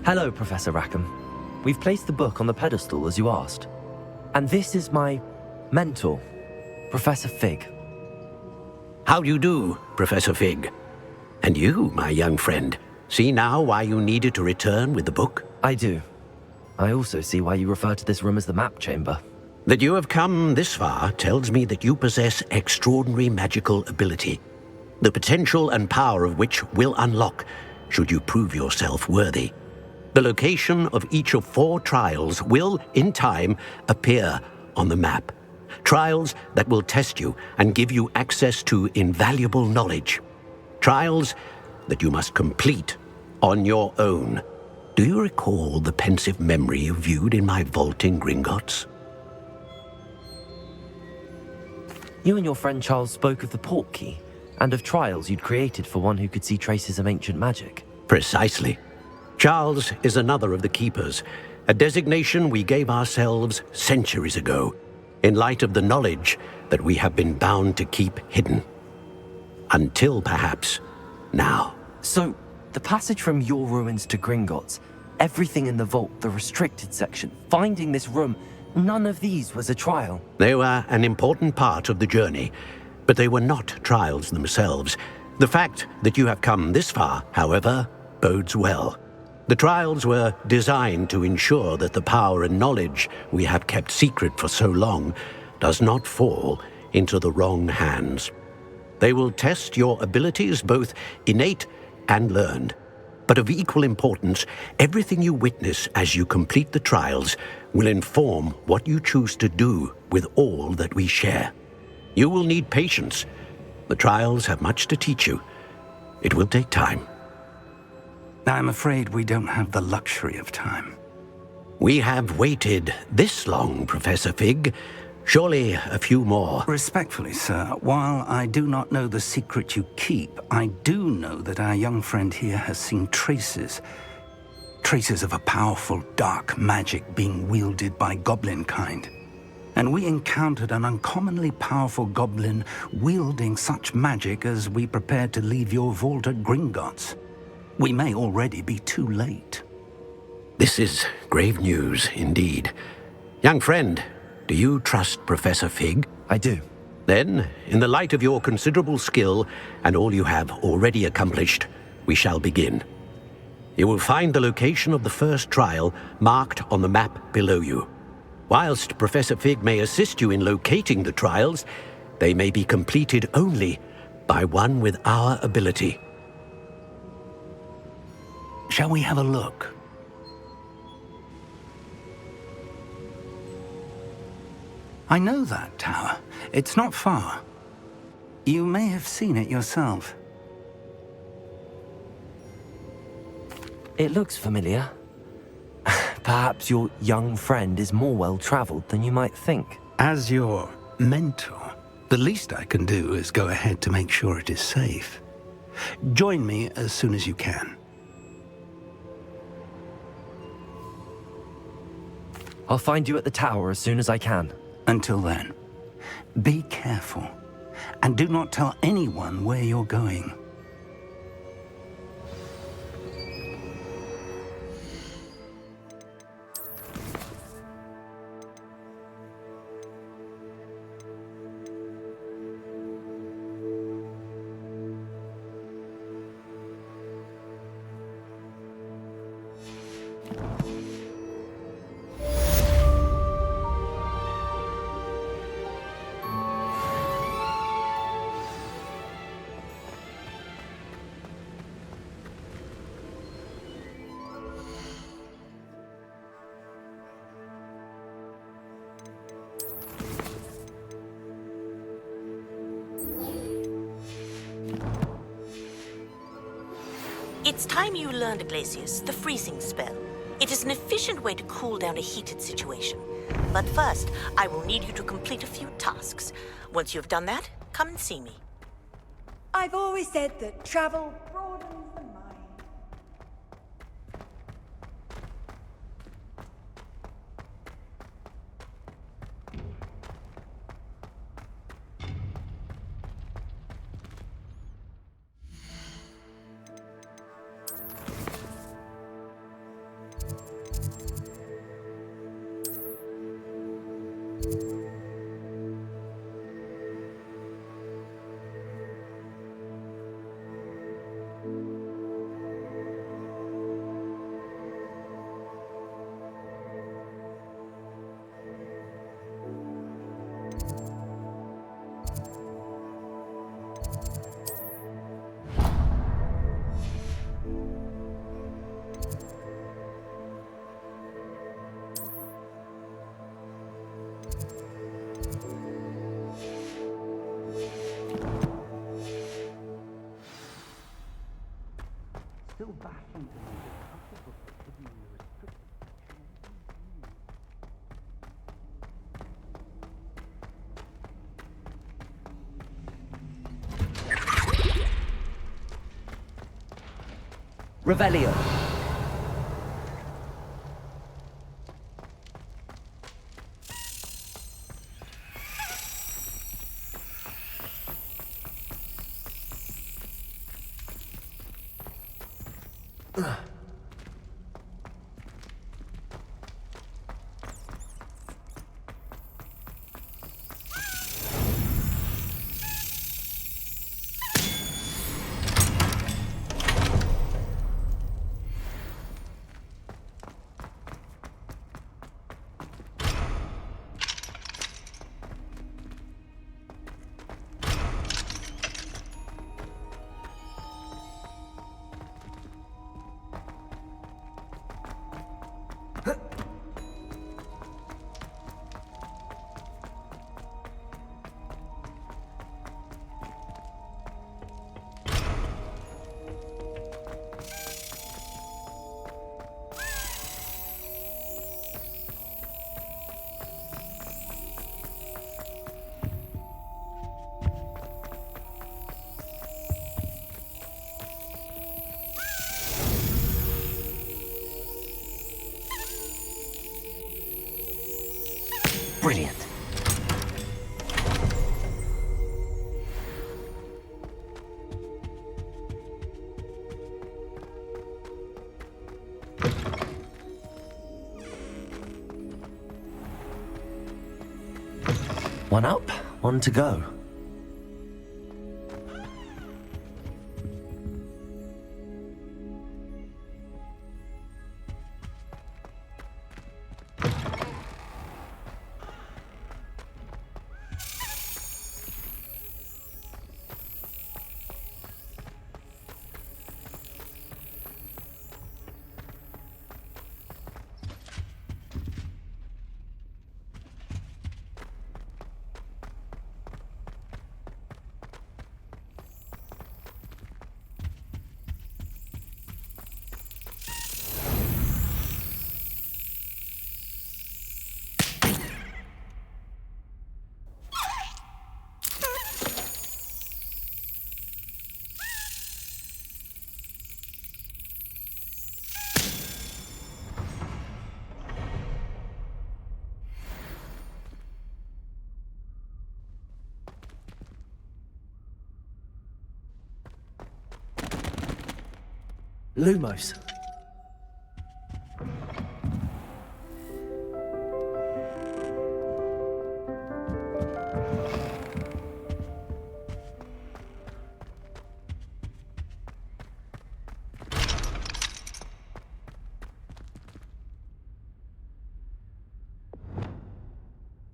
Hello, Professor Rackham. We've placed the book on the pedestal as you asked. And this is my mentor, Professor Fig. How do you do, Professor Fig? And you, my young friend, see now why you needed to return with the book? I do. I also see why you refer to this room as the map chamber. That you have come this far tells me that you possess extraordinary magical ability, the potential and power of which will unlock should you prove yourself worthy. The location of each of 4 trials will, in time, appear on the map. Trials that will test you and give you access to invaluable knowledge. Trials that you must complete on your own. Do you recall the pensive memory you viewed in my vault in Gringotts? You and your friend Charles spoke of the port key and of trials you'd created for one who could see traces of ancient magic. Precisely. Charles is another of the keepers, a designation we gave ourselves centuries ago, in light of the knowledge that we have been bound to keep hidden. Until, perhaps, now. So, the passage from your ruins to Gringotts, everything in the vault, the restricted section, finding this room, none of these was a trial. They were an important part of the journey, but they were not trials themselves. The fact that you have come this far, however, bodes well. The trials were designed to ensure that the power and knowledge we have kept secret for so long does not fall into the wrong hands. They will test your abilities, both innate and learned. But of equal importance, everything you witness as you complete the trials will inform what you choose to do with all that we share. You will need patience. The trials have much to teach you. It will take time. I'm afraid we don't have the luxury of time. We have waited this long, Professor Fig. Surely a few more. Respectfully, sir, while I do not know the secret you keep, I do know that our young friend here has seen traces of a powerful dark magic being wielded by goblin kind. And we encountered an uncommonly powerful goblin wielding such magic as we prepared to leave your vault at Gringotts. We may already be too late. This is grave news indeed. Young friend, do you trust Professor Fig? I do. Then, in the light of your considerable skill and all you have already accomplished, we shall begin. You will find the location of the first trial marked on the map below you. Whilst Professor Fig may assist you in locating the trials, they may be completed only by one with our ability. Shall we have a look? I know that tower. It's not far. You may have seen it yourself. It looks familiar. Perhaps your young friend is more well-traveled than you might think. As your mentor, the least I can do is go ahead to make sure it is safe. Join me as soon as you can. I'll find you at the tower as soon as I can. Until then, be careful, and do not tell anyone where you're going. It's time you learned, Glacius, the freezing spell. It is an efficient way to cool down a heated situation. But first, I will need you to complete a few tasks. Once you've done that, come and see me. I've always said that travel broadens the mind. baffling to me that Hufflepuff are giving you restricted Revelio. Brilliant. One up, one to go. Lumos.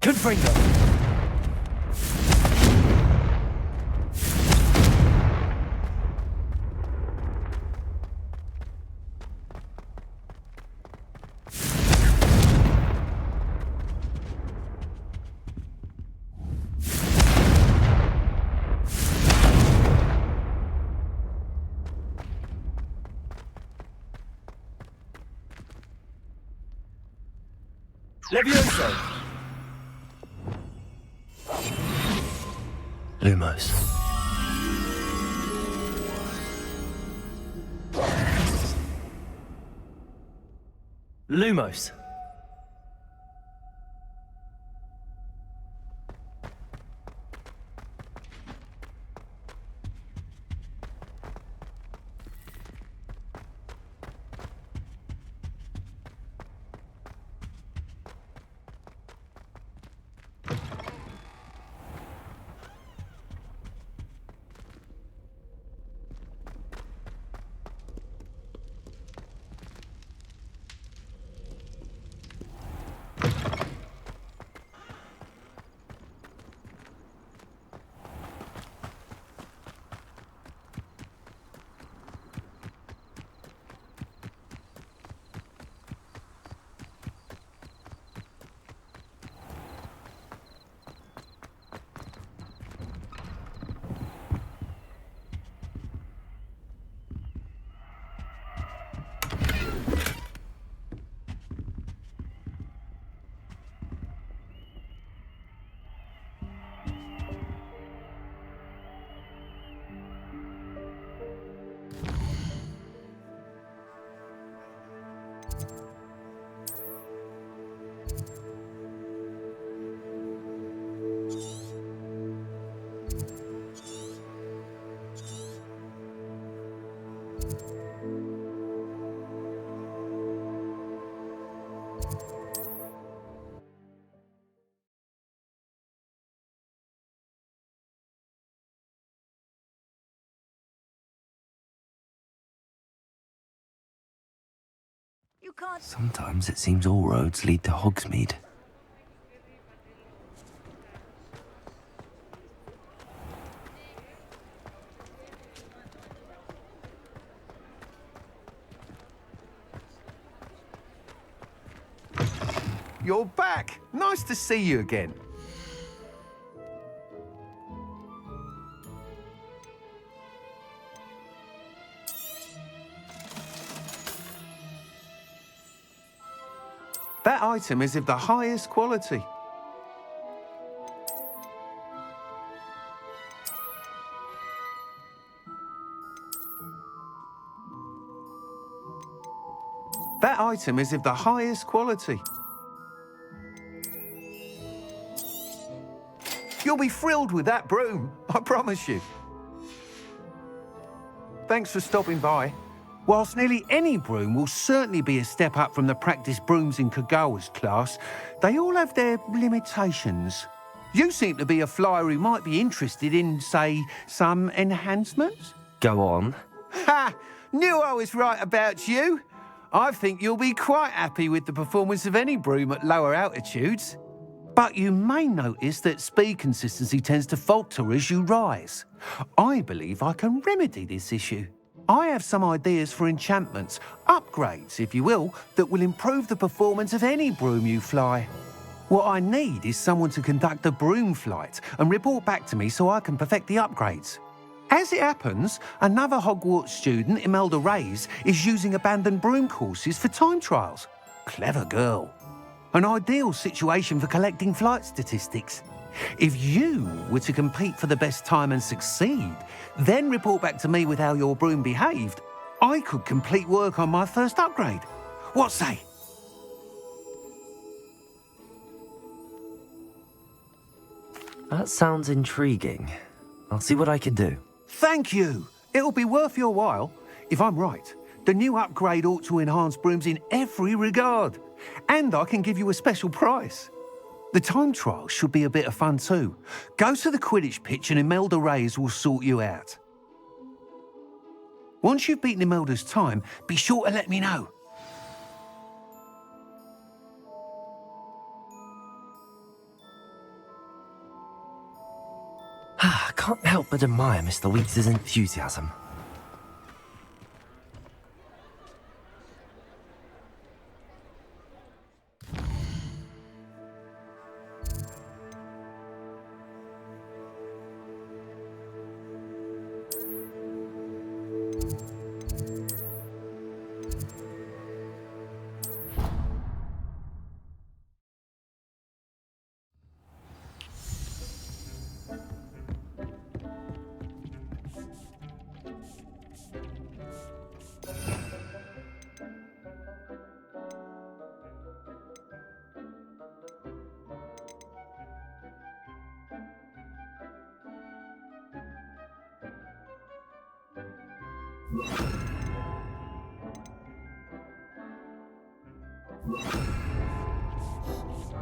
Confringo. Levioso! Lumos. Lumos. You can't. Sometimes it seems all roads lead to Hogsmeade. You're back. Nice to see you again. That item is of the highest quality. That item is of the highest quality. You'll be thrilled with that broom, I promise you. Thanks for stopping by. Whilst nearly any broom will certainly be a step up from the practiced brooms in Kagawa's class, they all have their limitations. You seem to be a flyer who might be interested in, say, some enhancements? Go on. Ha! Knew I was right about you. I think you'll be quite happy with the performance of any broom at lower altitudes. But you may notice that speed consistency tends to falter as you rise. I believe I can remedy this issue. I have some ideas for enchantments, upgrades, if you will, that will improve the performance of any broom you fly. What I need is someone to conduct a broom flight and report back to me so I can perfect the upgrades. As it happens, another Hogwarts student, Imelda Reyes, is using abandoned broom courses for time trials. Clever girl. An ideal situation for collecting flight statistics. If you were to compete for the best time and succeed, then report back to me with how your broom behaved, I could complete work on my first upgrade. What say? That sounds intriguing. I'll see what I can do. Thank you. It'll be worth your while. If I'm right, the new upgrade ought to enhance brooms in every regard. And I can give you a special price. The time trial should be a bit of fun too. Go to the Quidditch pitch and Imelda Reyes will sort you out. Once you've beaten Imelda's time, be sure to let me know. I can't help but admire Mr. Weeks' enthusiasm.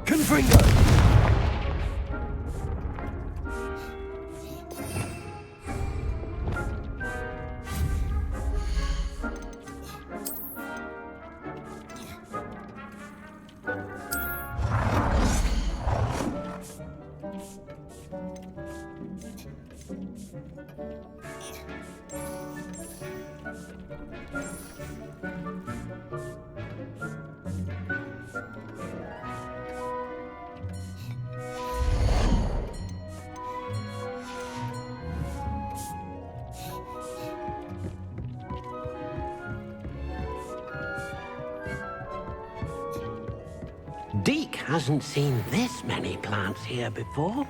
Confringo! Deke hasn't seen this many plants here before.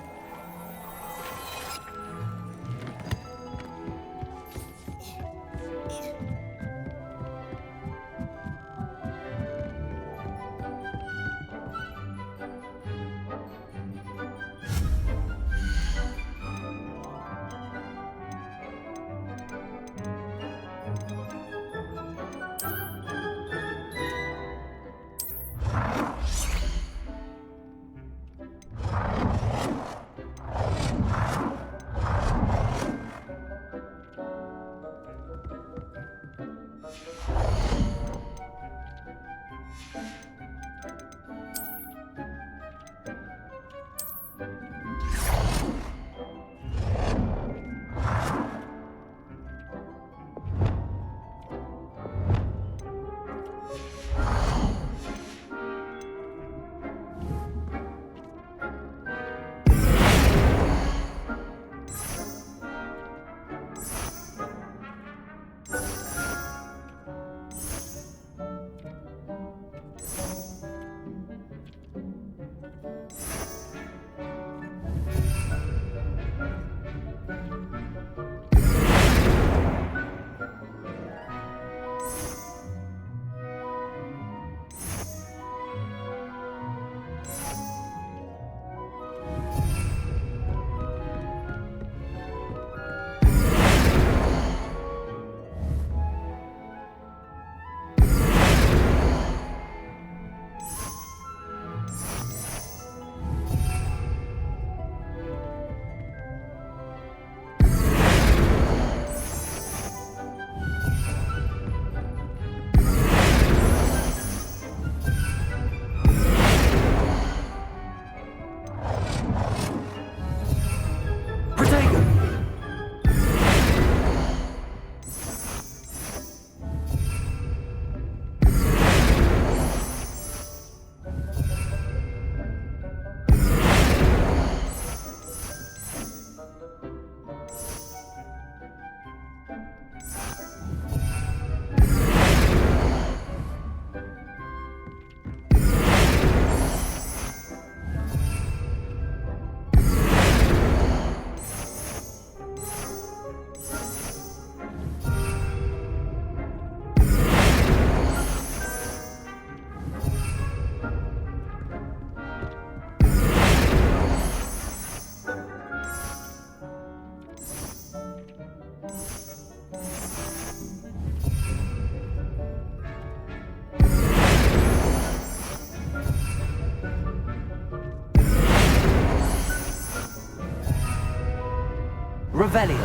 Revelio.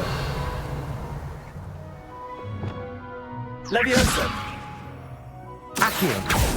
Leviosa. Accio.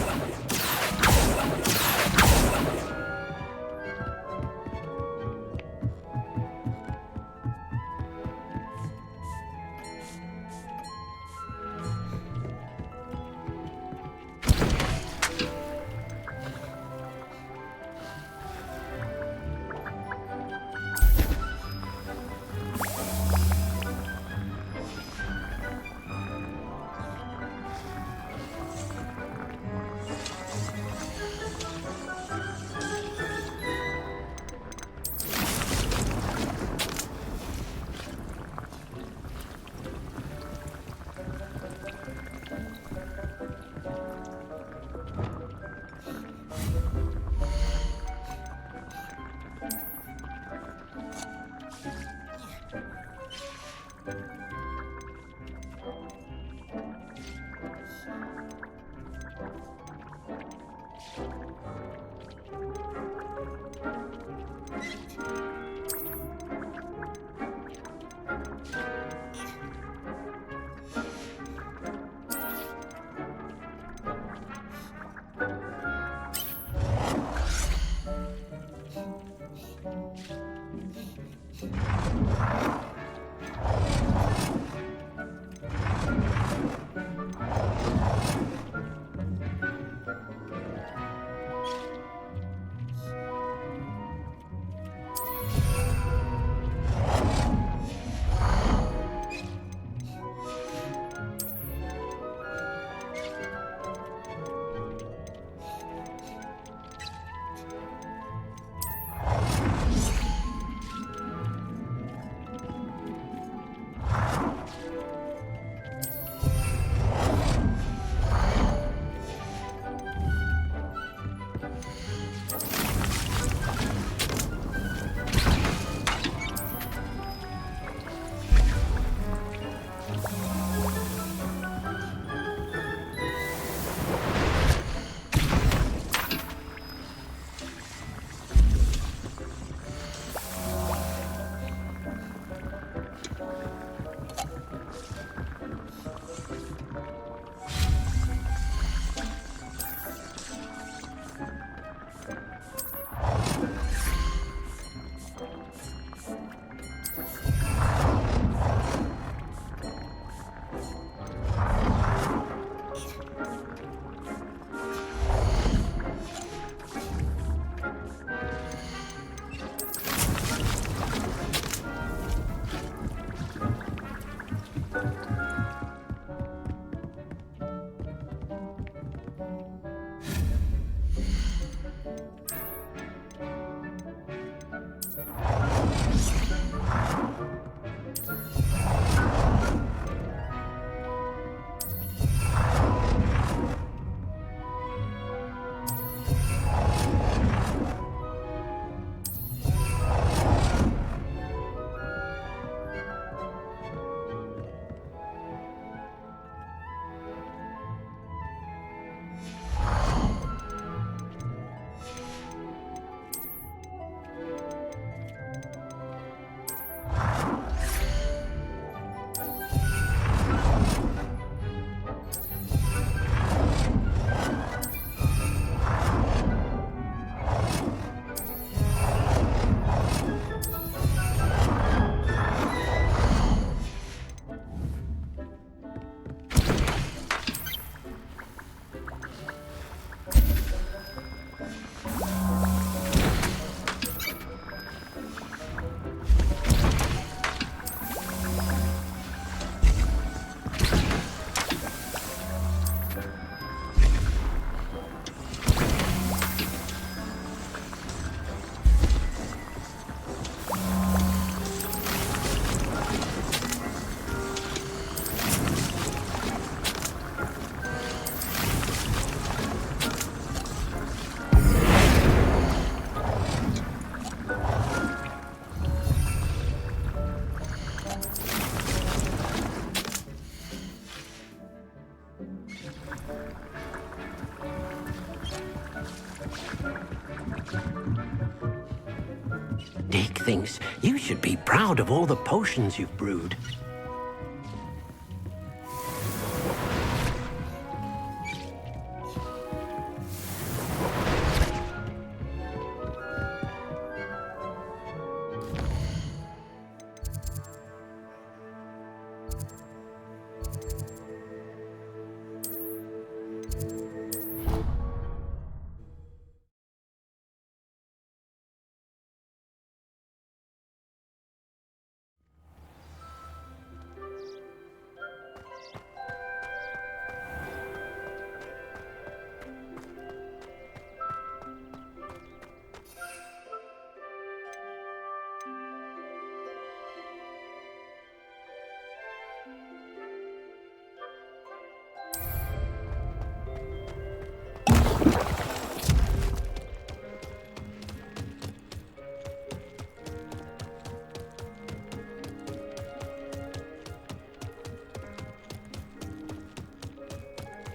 thinks you should be proud of all the potions you've brewed.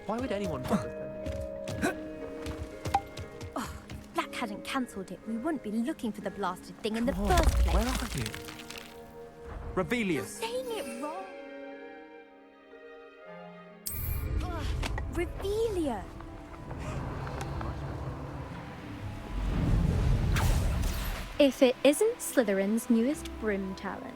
Why would anyone... Oh, if Black hadn't cancelled it, we wouldn't be looking for the blasted thing in the first place. Where are you? Rebellious. Saying it wrong. Revelia. If it isn't Slytherin's newest broom talent.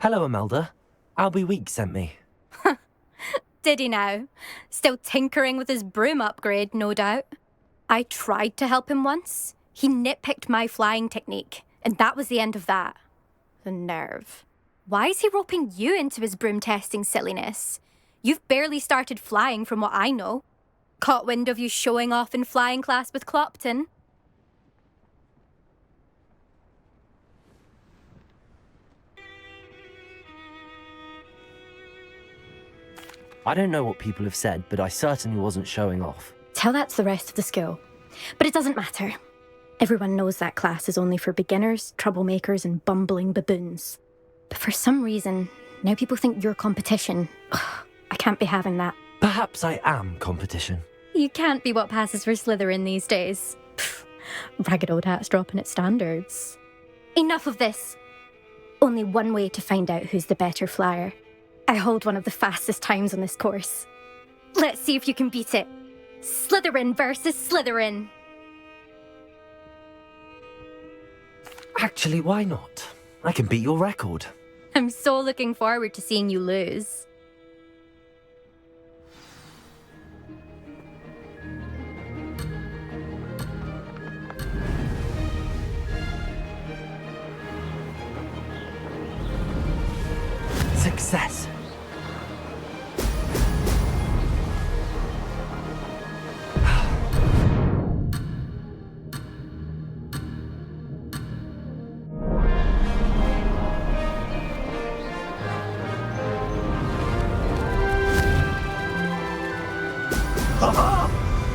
Hello, Imelda. Albie Weeks sent me. Did he now? Still tinkering with his broom upgrade, no doubt. I tried to help him once. He nitpicked my flying technique, and that was the end of that. The nerve. Why is he roping you into his broom testing silliness? You've barely started flying from what I know. Caught wind of you showing off in flying class with Clopton. I don't know what people have said, but I certainly wasn't showing off. Tell that to the rest of the school. But it doesn't matter. Everyone knows that class is only for beginners, troublemakers, and bumbling baboons. But for some reason, now people think you're competition. Ugh, I can't be having that. Perhaps I am competition. You can't be what passes for Slytherin these days. Pfft, ragged old hat's dropping its standards. Enough of this. Only one way to find out who's the better flyer. I hold one of the fastest times on this course. Let's see if you can beat it. Slytherin versus Slytherin. Actually, why not? I can beat your record. I'm so looking forward to seeing you lose. Success.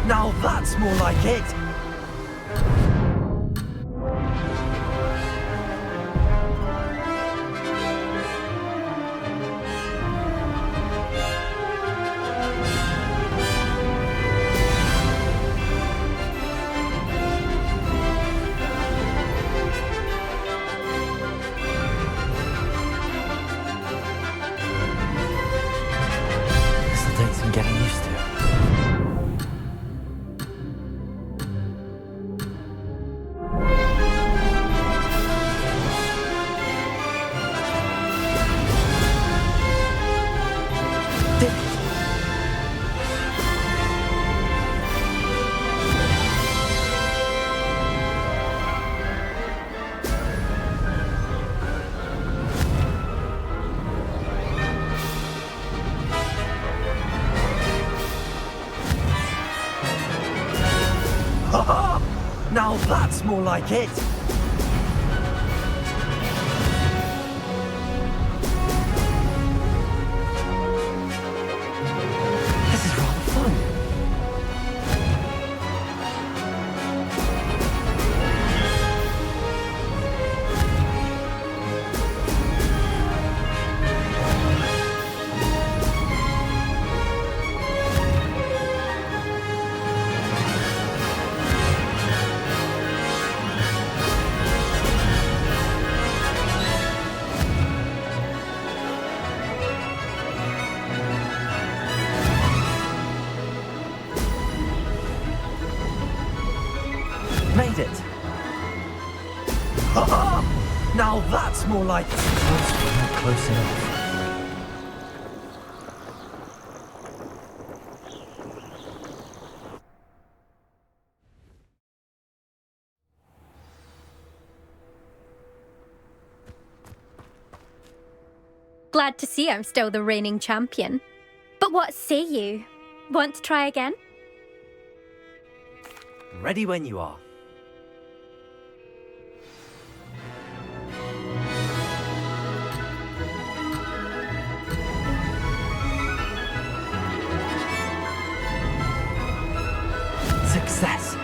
Now that's more like it. This'll take some getting used to. Now that's more like it. more like close, but not close enough. Glad to see I'm still the reigning champion. But what say you? Want to try again? Ready when you are. Success.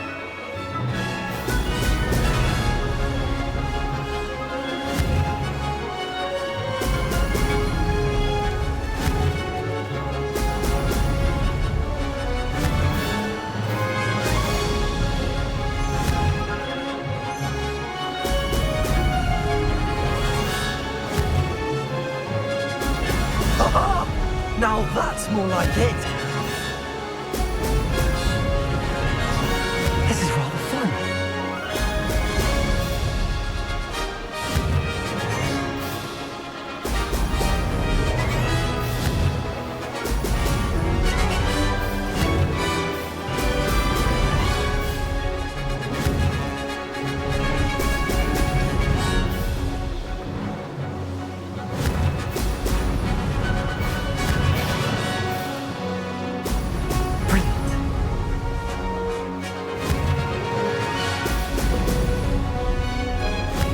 Now that's more like it. This is rather fun.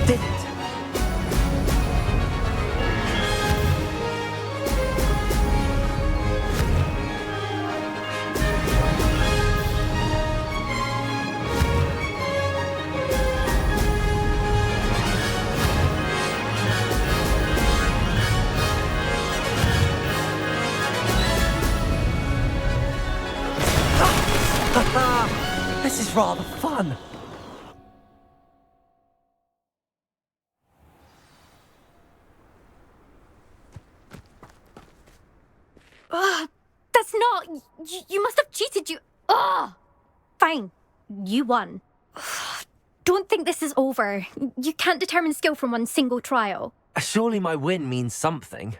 Did it! This is rather fun. That's not... You must have cheated, you... Ugh! Fine. You won. Don't think this is over. You can't determine skill from one single trial. Surely my win means something.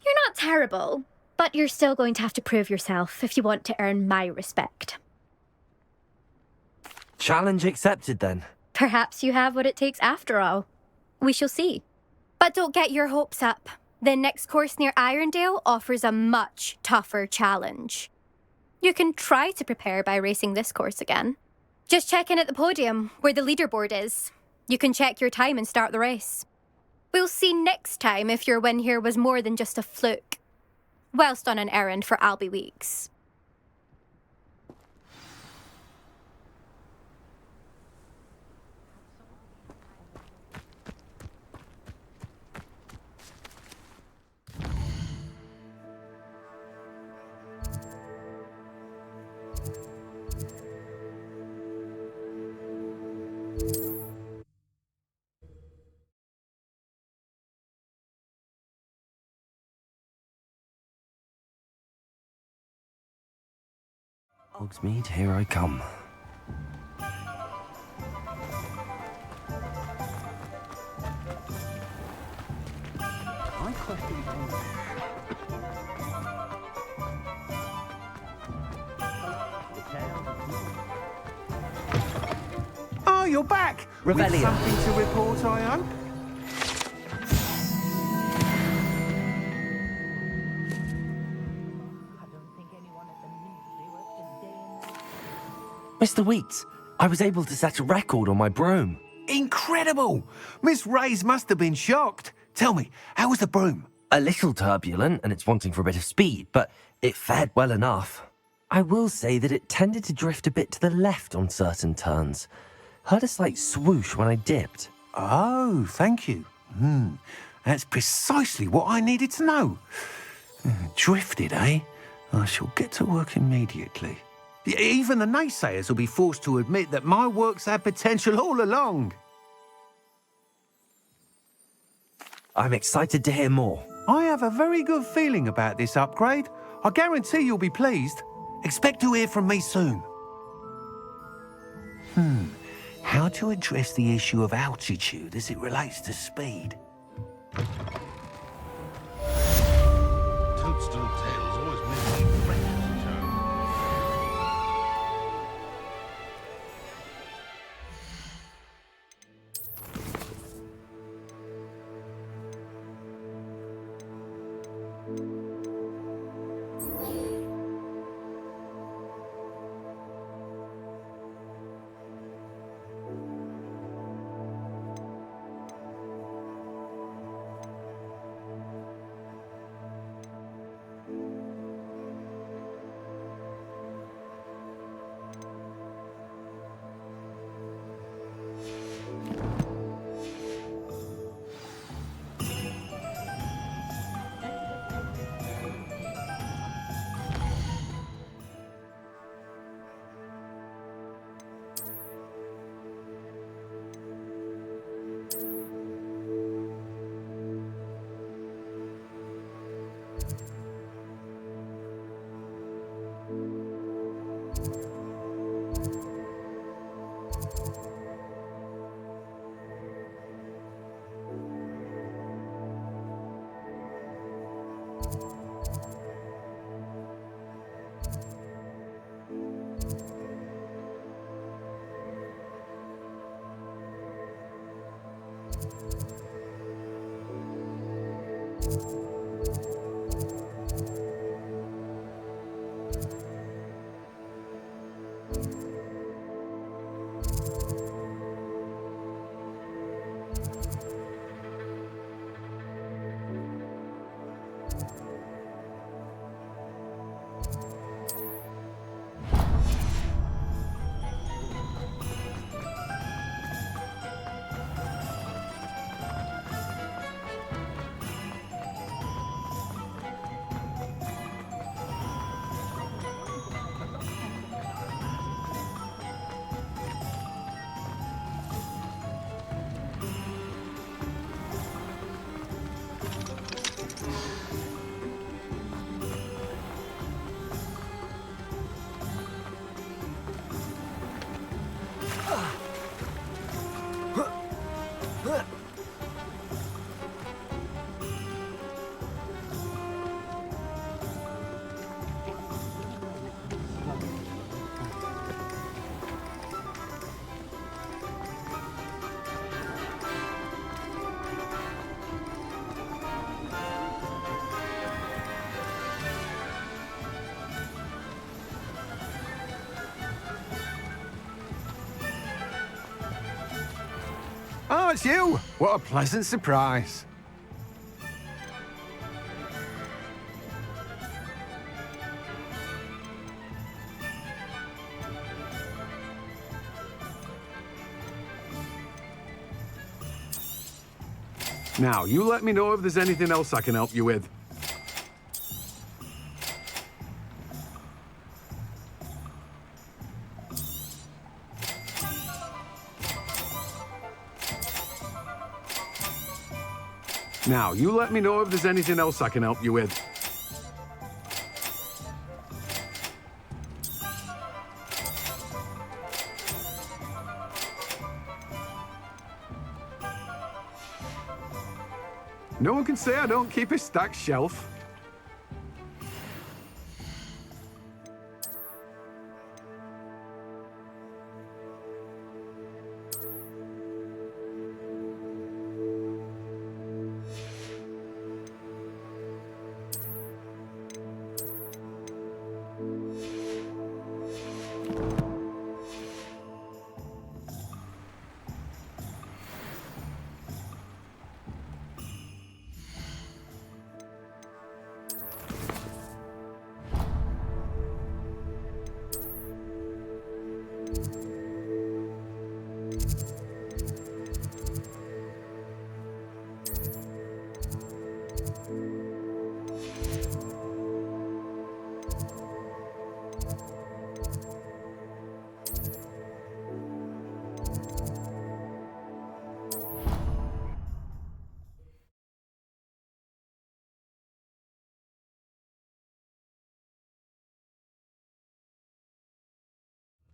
You're not terrible, but you're still going to have to prove yourself if you want to earn my respect. Challenge accepted then. Perhaps you have what it takes after all. We shall see. But don't get your hopes up. The next course near Irondale offers a much tougher challenge. You can try to prepare by racing this course again. Just check in at the podium, where the leaderboard is. You can check your time and start the race. We'll see next time if your win here was more than just a fluke. Whilst on an errand for Albie Weeks. Hogsmeade, here I come. Oh, you're back! Revelio. With something to report, I hope? Mr. Weeks, I was able to set a record on my broom. Incredible! Miss Reyes must have been shocked. Tell me, how was the broom? A little turbulent, and it's wanting for a bit of speed, but it fared well enough. I will say that it tended to drift a bit to the left on certain turns. Heard a slight swoosh when I dipped. Oh, thank you. That's precisely what I needed to know. Drifted, eh? I shall get to work immediately. Even the naysayers will be forced to admit that my work's had potential all along. I'm excited to hear more. I have a very good feeling about this upgrade. I guarantee you'll be pleased. Expect to hear from me soon. how to address the issue of altitude as it relates to speed. Toadstool Tales always makes me frightened, Joe. Oh, it's you! What a pleasant surprise. Now, you let me know if there's anything else I can help you with. Now, you let me know if there's anything else I can help you with. No one can say I don't keep a stacked shelf.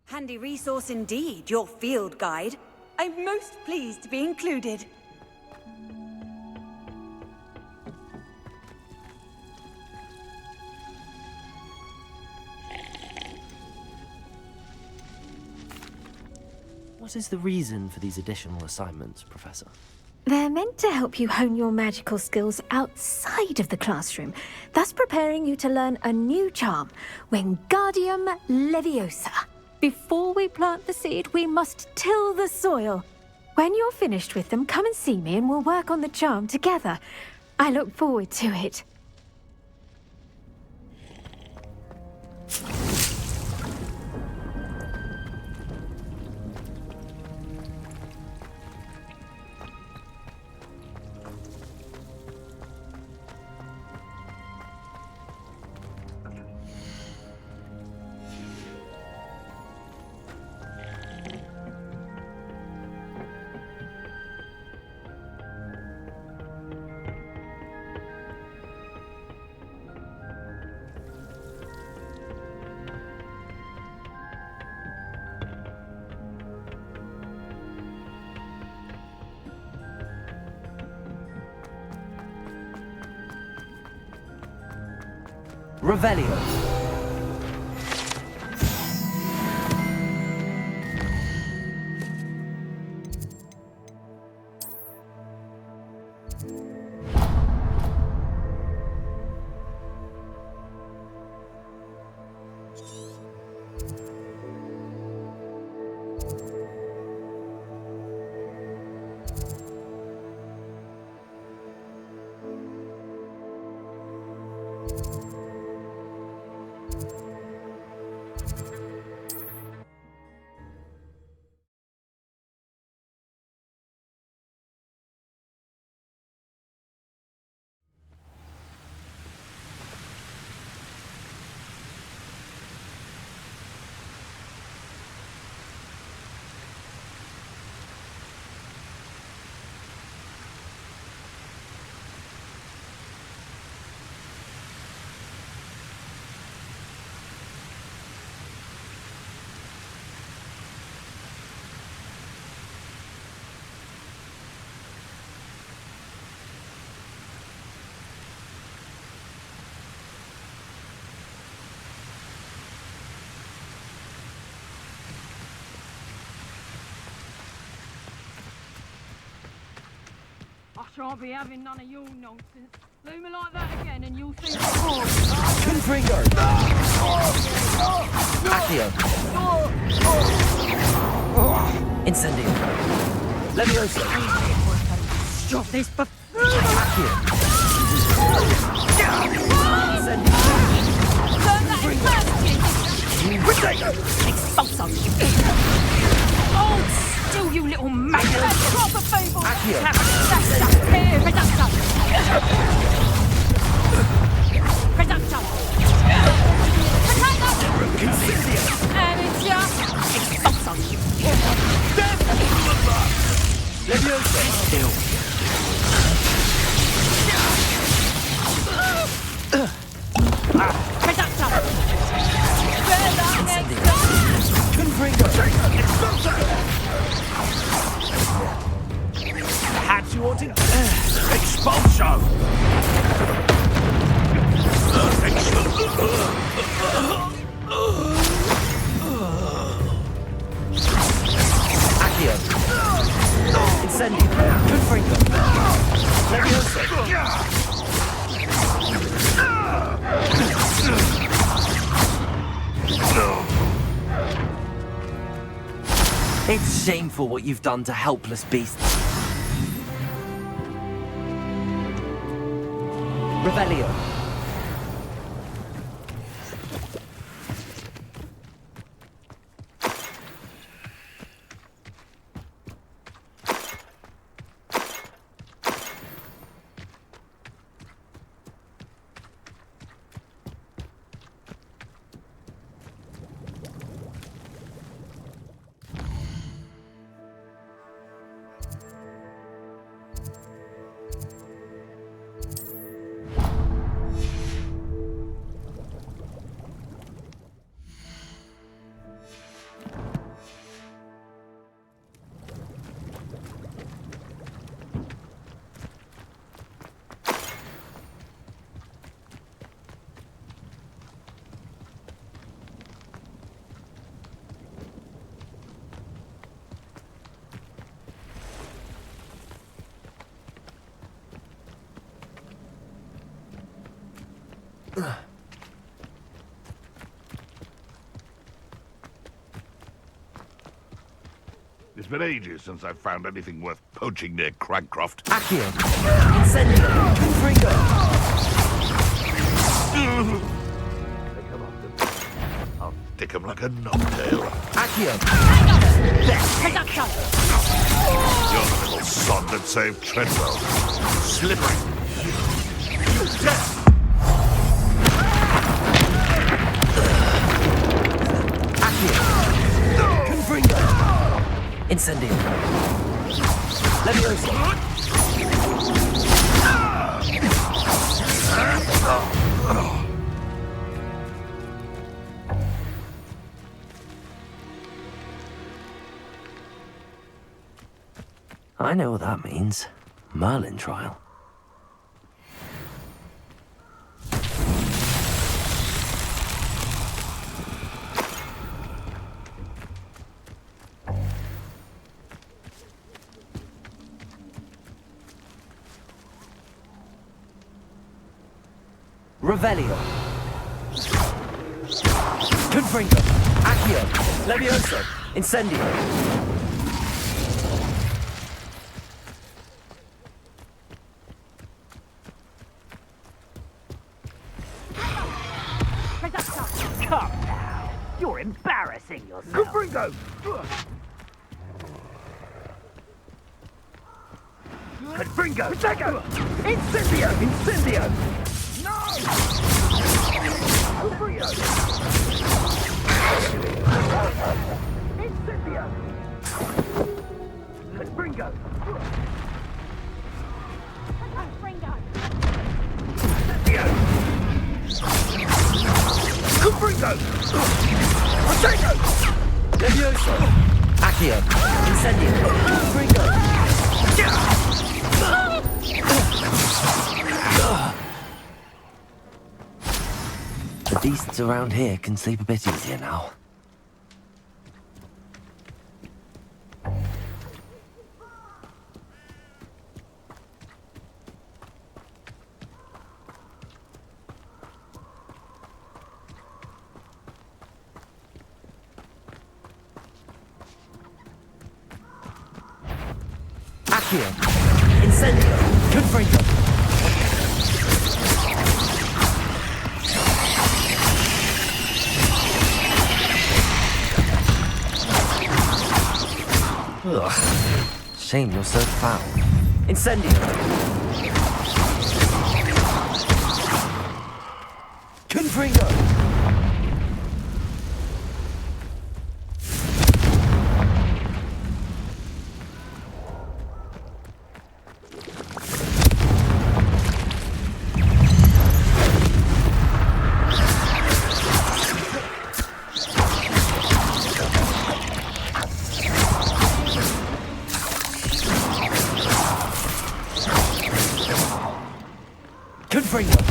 Handy resource indeed, your field guide. I'm most pleased to be included. What is the reason for these additional assignments, Professor? They're meant to help you hone your magical skills outside of the classroom, thus preparing you to learn a new charm, Wingardium Leviosa. Before we plant the seed, we must till the soil. When you're finished with them, come and see me and we'll work on the charm together. I look forward to it. Revelio. I shan't be having none of your nonsense. Do me like that again and you'll see. Confringo! Accio! Incendio! Leviosa! Stop this Accio! Incendio! Learn that in class, Expulso! Hold still, you little maggot! That's proper fable! Accio! Reducto! Reducto! Incendio! Amateur! Expulso! Leviosa! Still. Reducto! Confringo! Perhaps you want to... Expulso! Accio! Incendio! Confringo! Leviosa! It's shameful what you've done to helpless beasts. Revelio. It's been ages since I've found anything worth poaching near Crancroft. Accio! Incendio! Confringo! I'll stick him like a knocktail. Accio! Production! You're the little sod that saved Treadwell. Slippery. Accio! Confringo! Incendio! Levioso! I know what that means. Merlin trial. Revelio. Confringo. Accio. Levioso. Incendio. Come now. You're embarrassing yourself. Confringo! Confringo! Protego! Incendio! Incendio! No! Confringo! Incendio! Confringo! Confringo! Incendio! Confringo! Protego! Levioso. Accio. Incendio. Confringo. The beasts around here can sleep a bit easier now. Accio. Incendio. Confringo. Ugh. Shame you're so foul. Incendio. Confringo. Confringo.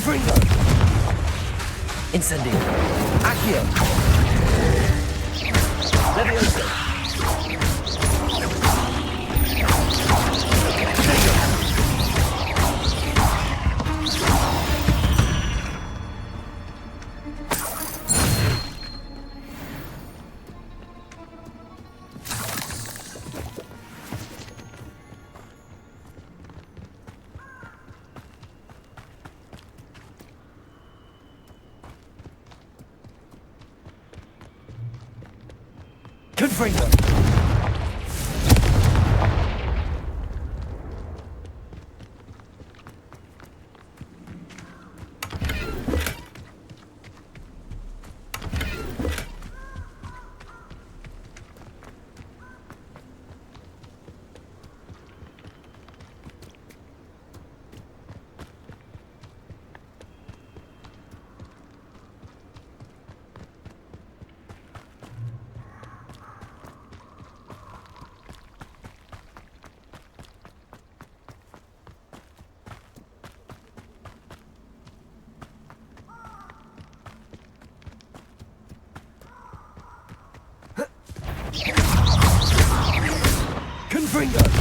Confringo! Incendio! Accio! Leviosa! Confringo! Confringo!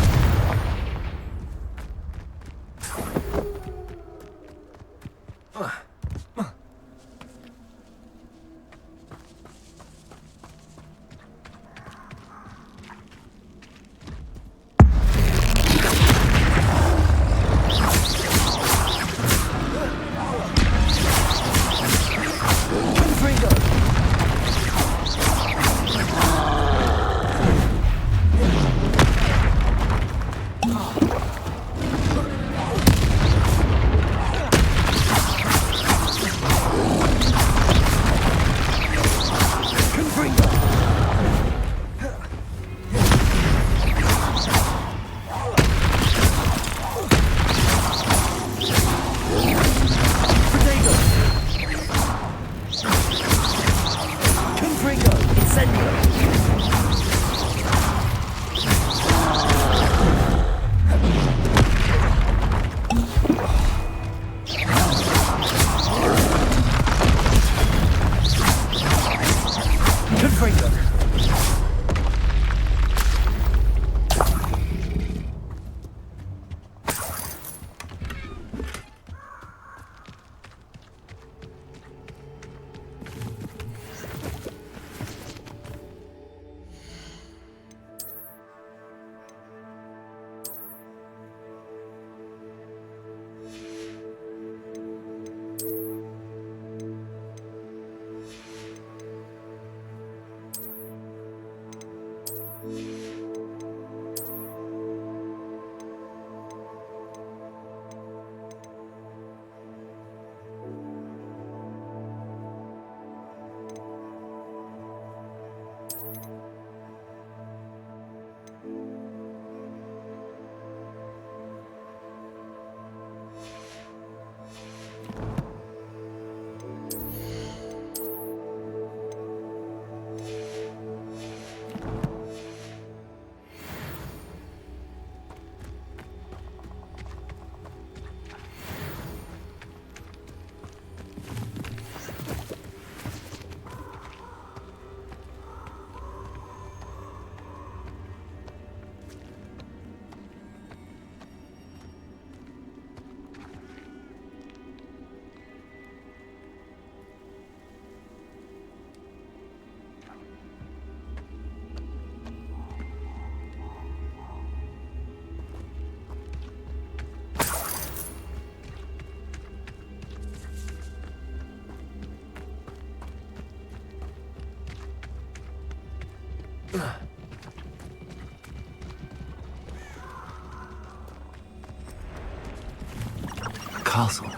Castle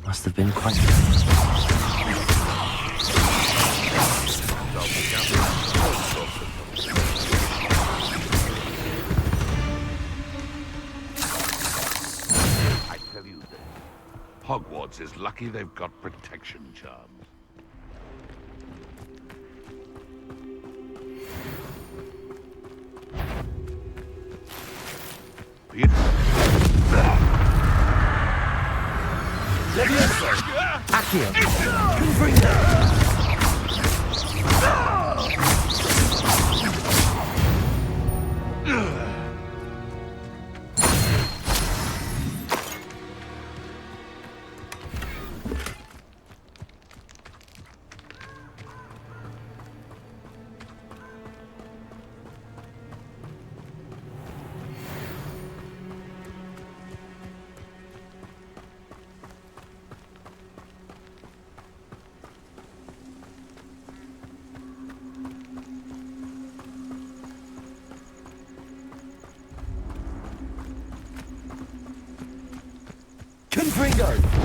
must have been quite... I tell you this, Hogwarts is lucky they've got protection charms. Leviosa! Accio! Confringo! Confringo!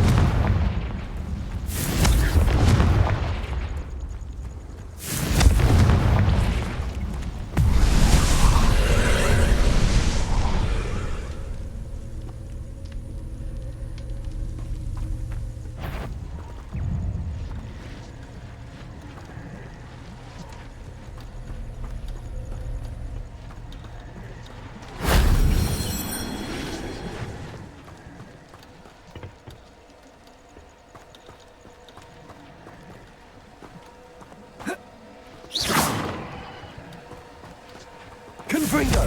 Confringo!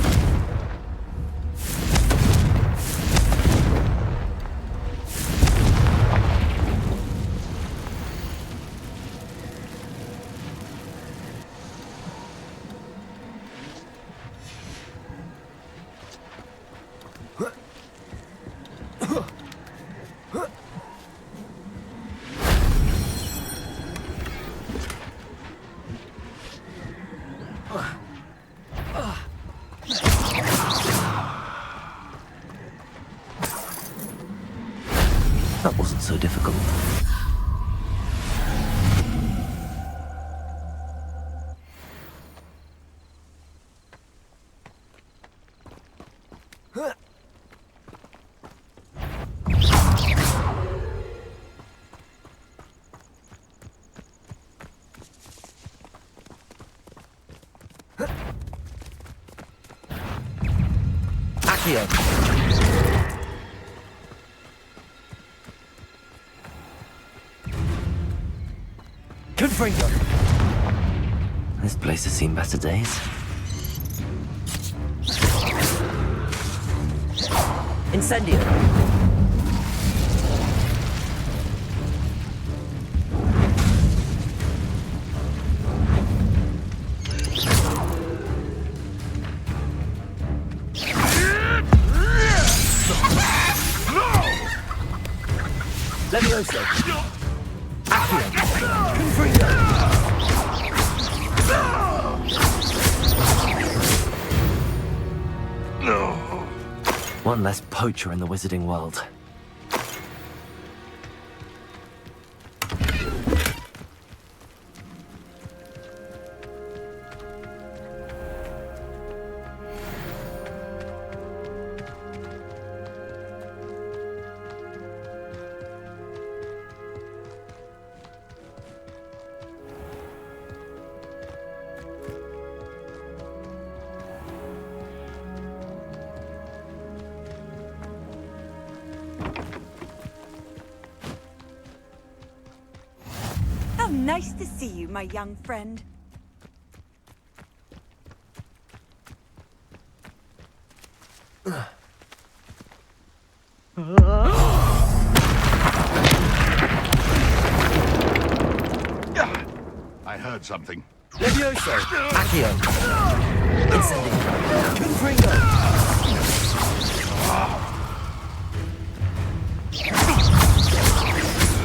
That wasn't so difficult. Accio! Confringo! This place has seen better days. Incendio! Levioso! Accio! Confringo! One less poacher in the wizarding world. How nice to see you, my young friend. I heard something. Levioso! Accio! Incendio! Confringo!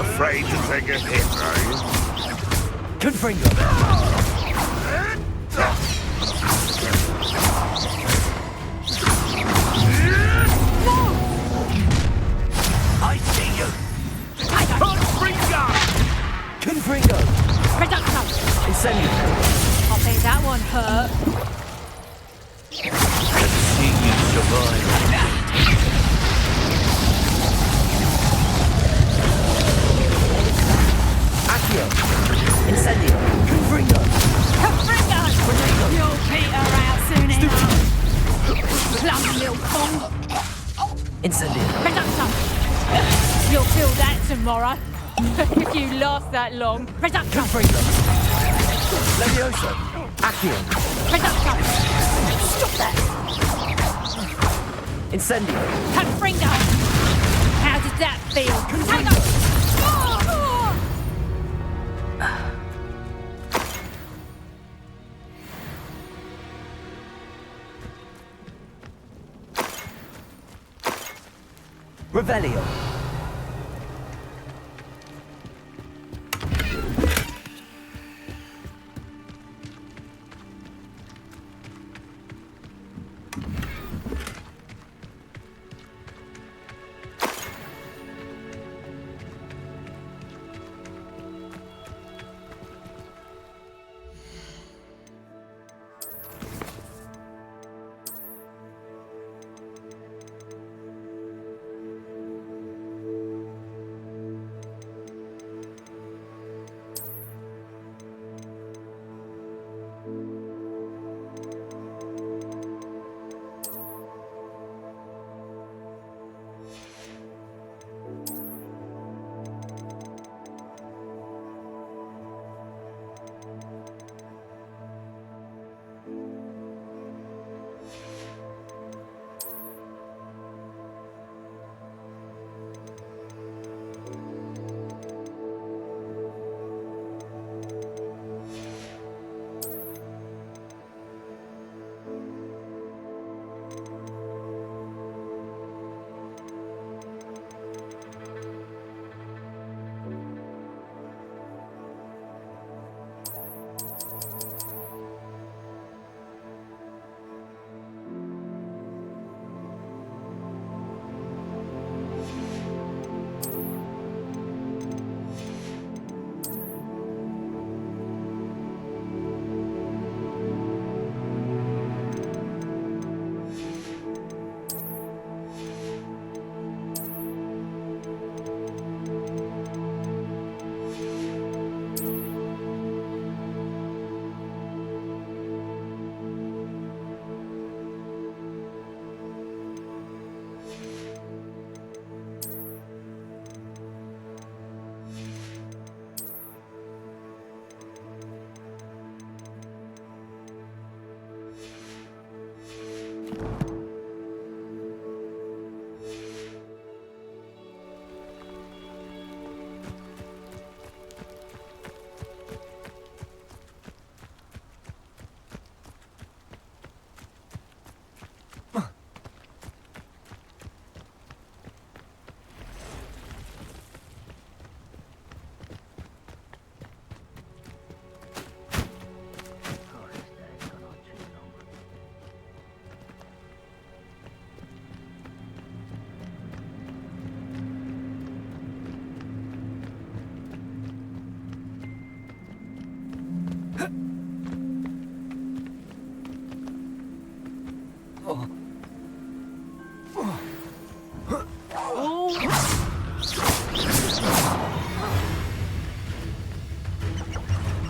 Afraid to take a hit, are you? Confringo! I see you! Confringo! Confringo! Reducto! Incendio! I think that one hurt. Let's see you survive. Accio! Incendio! Confringo! Confringo! You'll peter out soon enough. Plum little pong. Incendio! Reducto! You'll feel that tomorrow. If you last that long. Reduction! Leviosa! Accio! Reduction! Stop that! Incendio! Confringo! How did that feel? Container! Revelio!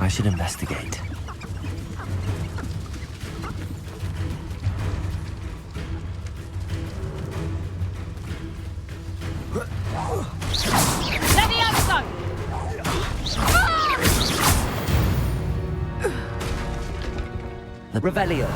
I should investigate. Leviosa! The Revelio.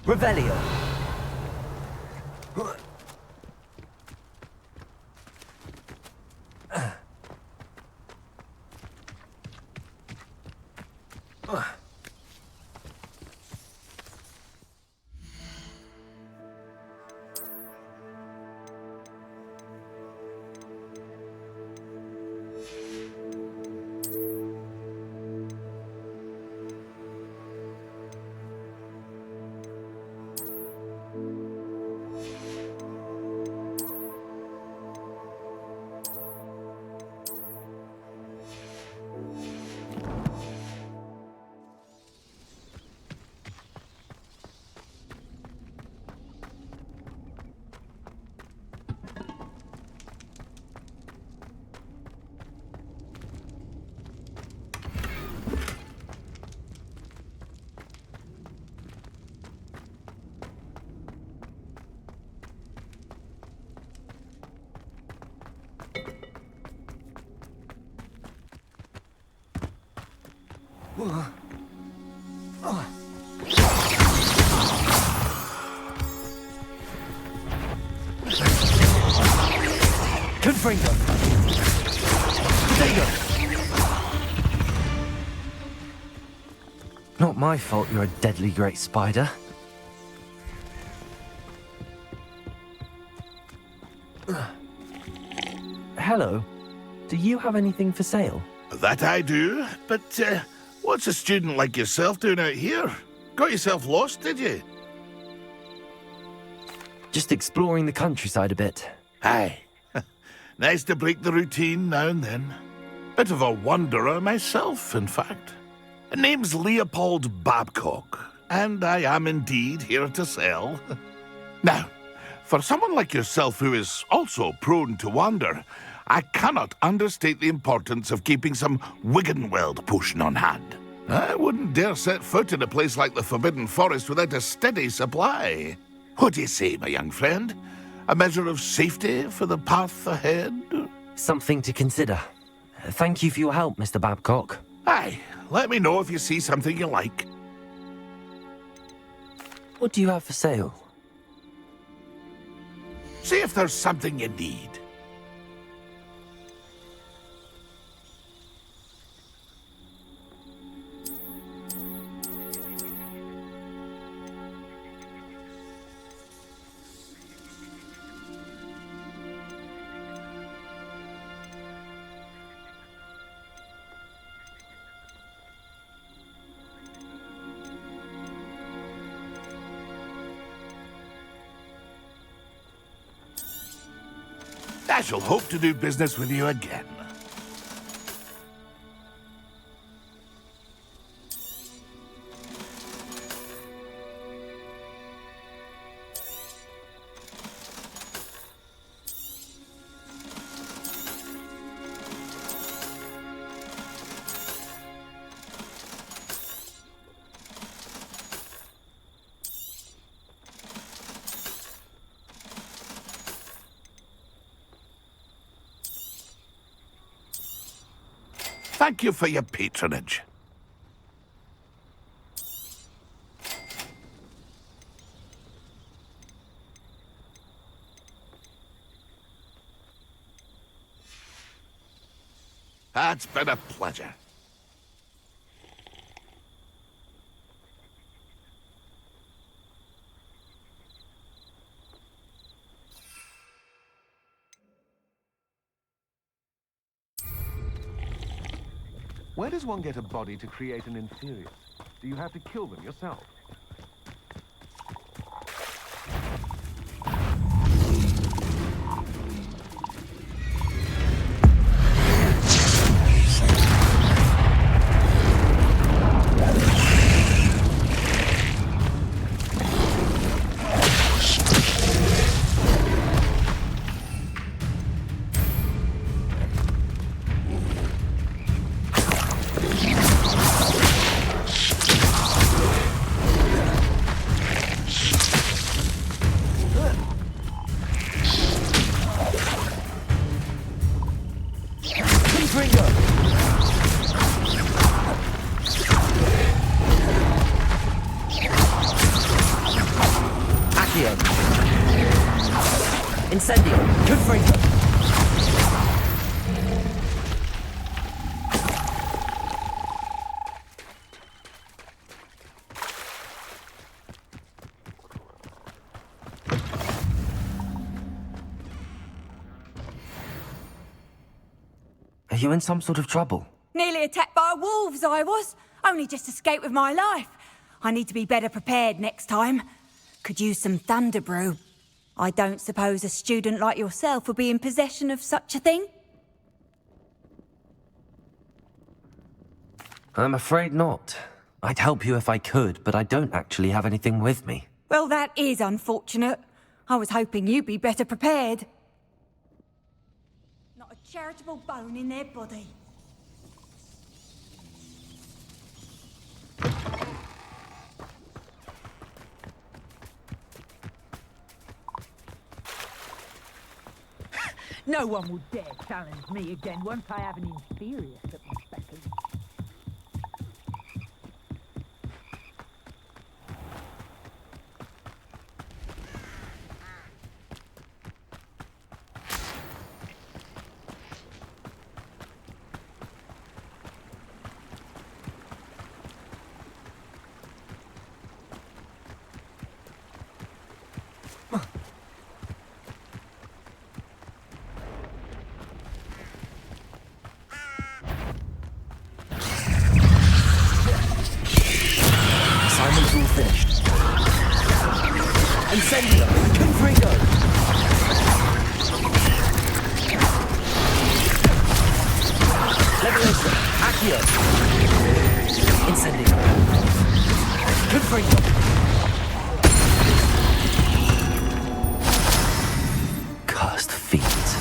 Revelio. Confringo! Potato! Not my fault you're a deadly great spider. Hello. Do you have anything for sale? That I do, but what's a student like yourself doing out here? Got yourself lost, did you? Just exploring the countryside a bit. Aye. Nice to break the routine now and then. Bit of a wanderer myself, in fact. Name's Leopold Babcock, and I am indeed here to sell. Now, for someone like yourself who is also prone to wander, I cannot understate the importance of keeping some Wiggenweld potion on hand. I wouldn't dare set foot in a place like the Forbidden Forest without a steady supply. What do you say, my young friend? A measure of safety for the path ahead? Something to consider. Thank you for your help, Mr. Babcock. Aye, let me know if you see something you like. What do you have for sale? See if there's something you need. I shall hope to do business with you again. Thank you for your patronage. It's been a pleasure. Where does one get a body to create an inferior? Do you have to kill them yourself? Incendio! Confringo! Are you in some sort of trouble? Nearly attacked by wolves, I was. Only just escaped with my life. I need to be better prepared next time. Could use some thunder brew. I don't suppose a student like yourself would be in possession of such a thing? I'm afraid not. I'd help you if I could, but I don't actually have anything with me. Well, that is unfortunate. I was hoping you'd be better prepared. Not a charitable bone in their body. No one will dare challenge me again once I have an inferior at my beck. time when it's all finished. Incendio! Confringo! Leviosa! Accio! Incendio! Confringo! Cursed fiends.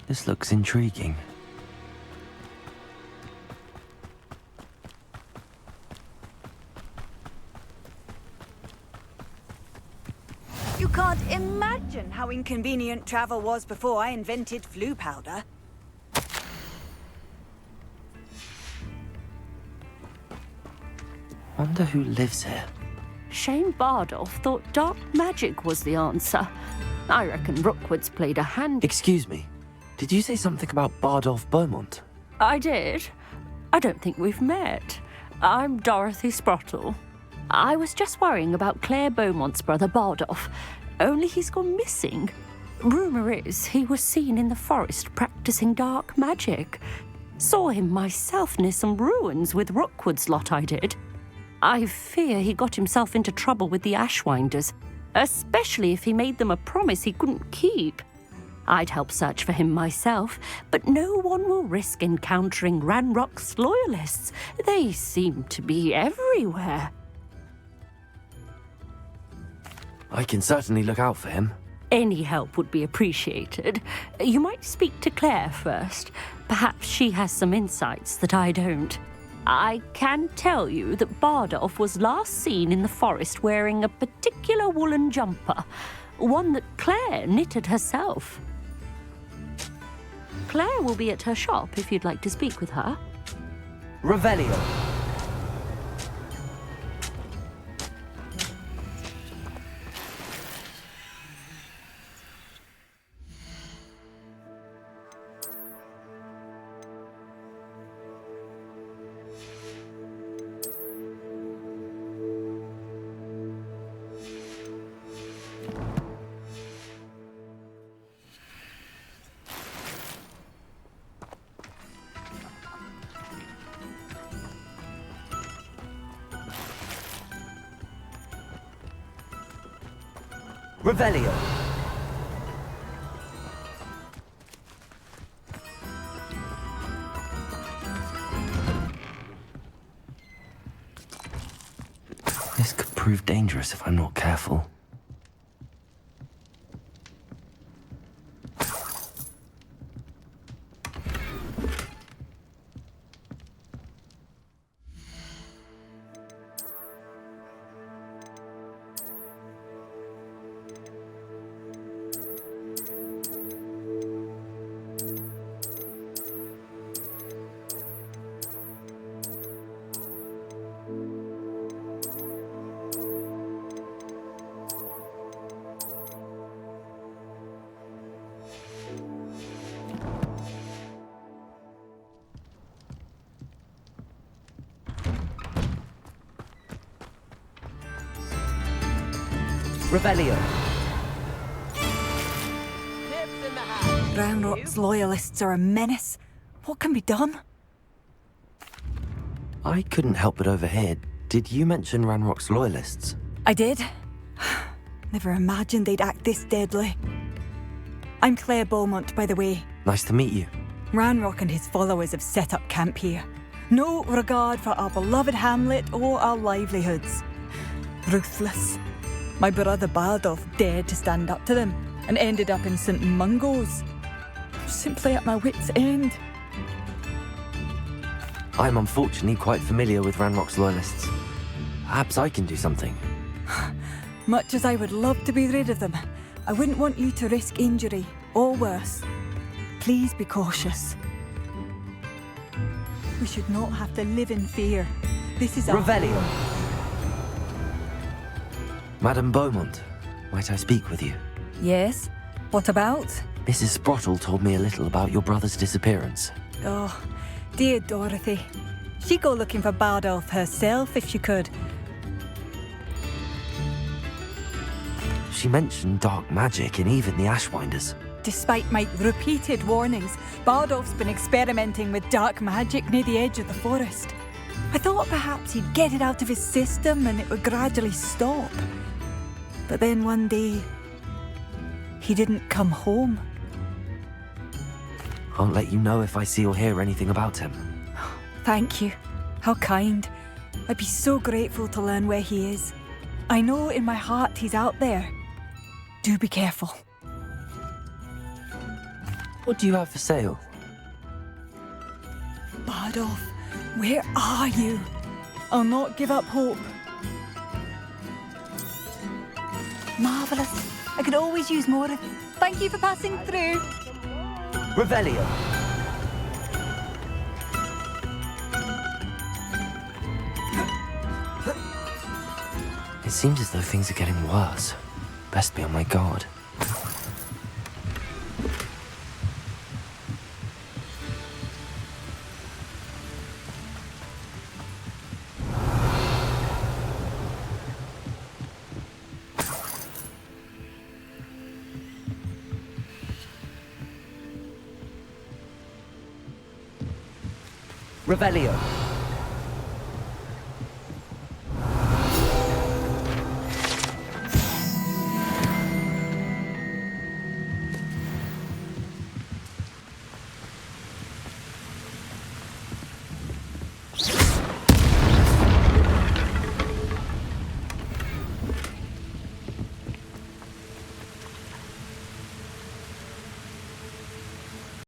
This looks intriguing. You can't imagine how inconvenient travel was before I invented flu powder. Wonder who lives here. Shane Bardolph thought dark magic was the answer. I reckon Rookwood's played a hand... Excuse me. Did you say something about Bardolph Beaumont? I did. I don't think we've met. I'm Dorothy Sprottle. I was just worrying about Claire Beaumont's brother Bardolph, only he's gone missing. Rumour is he was seen in the forest practicing dark magic. Saw him myself near some ruins with Rookwood's lot I did. I fear he got himself into trouble with the Ashwinders, especially if he made them a promise he couldn't keep. I'd help search for him myself, but no one will risk encountering Ranrock's loyalists. They seem to be everywhere. I can certainly look out for him. Any help would be appreciated. You might speak to Claire first. Perhaps she has some insights that I don't. I can tell you that Bardolph was last seen in the forest wearing a particular woolen jumper, one that Claire knitted herself. Claire will be at her shop if you'd like to speak with her. Revelio. Revelio. This could prove dangerous if I'm not careful. Revelio. Tips in the hat. Ranrock's loyalists are a menace. What can be done? I couldn't help but overhear. Did you mention Ranrock's loyalists? I did. Never imagined they'd act this deadly. I'm Claire Beaumont, by the way. Nice to meet you. Ranrock and his followers have set up camp here. No regard for our beloved hamlet or our livelihoods. Ruthless. My brother Bardolph dared to stand up to them and ended up in St. Mungo's. Simply at my wit's end. I'm unfortunately quite familiar with Ranrock's loyalists. Perhaps I can do something. Much as I would love to be rid of them, I wouldn't want you to risk injury, or worse. Please be cautious. We should not have to live in fear. This is our Revelio. Madame Beaumont, might I speak with you? Yes? What about? Mrs. Sprottle told me a little about your brother's disappearance. Oh, dear Dorothy. She'd go looking for Bardolph herself if she could. She mentioned dark magic and even the Ashwinders. Despite my repeated warnings, Bardolph's been experimenting with dark magic near the edge of the forest. I thought perhaps he'd get it out of his system and it would gradually stop. But then one day, he didn't come home. I'll let you know if I see or hear anything about him. Thank you. How kind. I'd be so grateful to learn where he is. I know in my heart he's out there. Do be careful. What do you have for sale? Bardolph, where are you? I'll not give up hope. Marvellous. I could always use more of... Thank you for passing through. Revelio. It seems as though things are getting worse. Best be on my guard. Revelio.